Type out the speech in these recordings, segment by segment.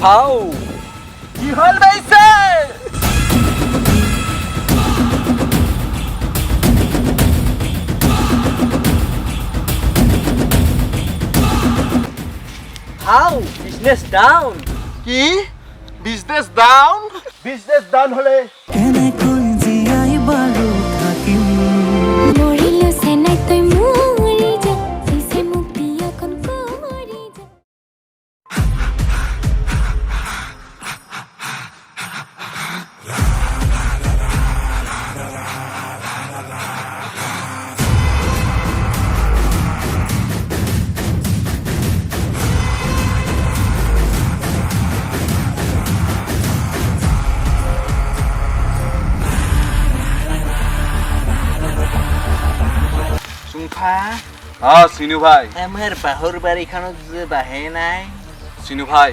হাও কি হল বেইছে হাও business down কি business down হলে কেনে কই জিয়াই বারো থাকিম মরিলে সেনাই তই মরি যা সিসে মুক্তি এখন করি যা সিনু ভাই আমার বাহর বাড়ি খানো যে বাহে নাই সিনু ভাই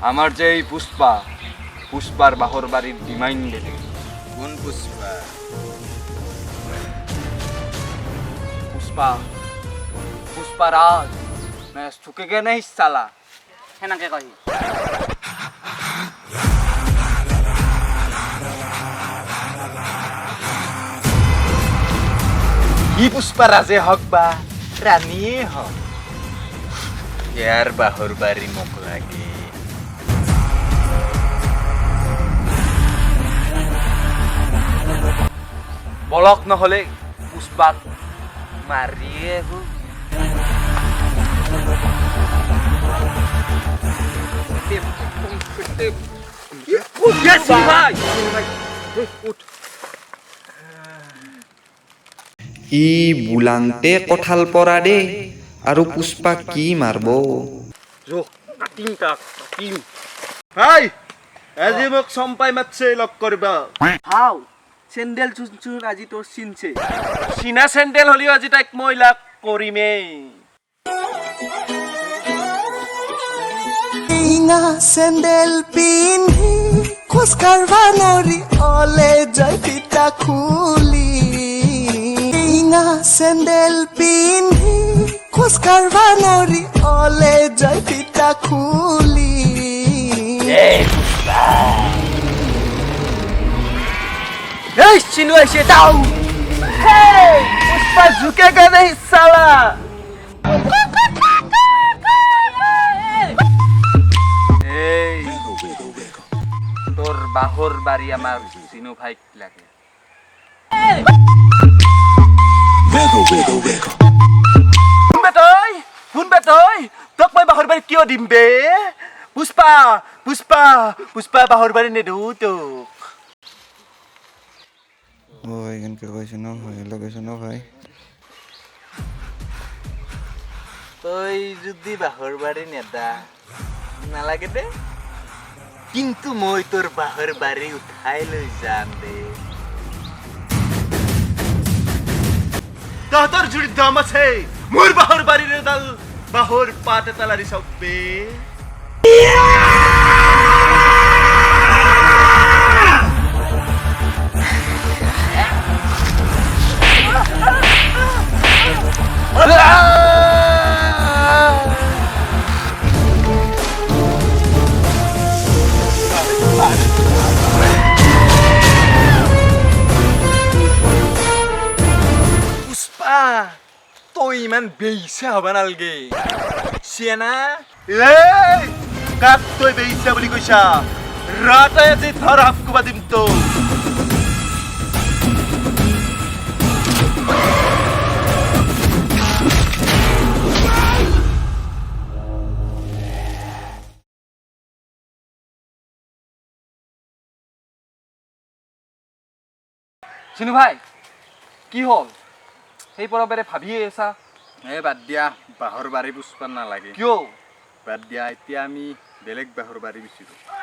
আমার যে এই পুষ্পার বাহর বাড়ির ডিমাইন্ড দিলে কোন পুষ্পা पुष्पा राज मैं सुखेगा नहीं साला হেনাকে কই কি পুষ্পা রাজে হক বা রানীয়ে হক ইয়ার বাহর বাড়ি মোক লাগে বলক নহলে পুষ্পাক মারিয়ে ভাই ই বুলাংতে কঁঠাল পৰা দে আৰু পুষ্পা কি মাৰব হাই আজি মোক চম্পাই মাতছে লগ কৰিবা হাও চেন্ডেল চুন আজি তোৰ চিনছে চীনা চেন্ডেল হলিও আজি তাইক মই লাগ কৰিমেই ইঙা চেন্ডেল পিন্ধি খোজ কাঢ়বা নৰি অলে যায় ফিটা খুলি ইঙা চেন্ডেল পিন্ধি খোজ কাঢ়বা নৰি অলে যায় ফিটা খুলি এই চিনু এসে দাও হেই পুষ্পা ঝুকেগা नहीं साला এই তোর বাহর বাড়ি আমার সিনু ভাই লাগে শুনবে তই তোক মই বাহৰ বাৰীত কিয় দিম বে পুষ্পা বাহৰ বাৰী নেদো তোক হয় কেনেকৈ কৈছে ন ভাই লগাইছে ন ভাই তই যদি বাহর বাড়ি নেদা নালাগে দে কিন্তু মই তোর বাহর বাড়ি উঠাই লৈ যাম দে তহঁতৰ জুৰিত দম আছে মোৰ বাহৰ বাৰীৰ এডাল বাহৰ পাত এটা লাৰি চাওক বে তই ইমান বেইছে হব নালগে চিয়ানা এই কাক তই বেইছা বুলি কৈছা ৰাতাই আজি ধৰ হাফকুবা দিম তো সিনু ভাই কি হল সেই পৰবেৰে ভাবিয়ে আছা বাদ দিয়া বাহর বাড়ি পুষ্পা নালাগে কিয় বাদ দিয়া এতিয়া আমি বেলেগ বাহর বাড়ি বিচাৰো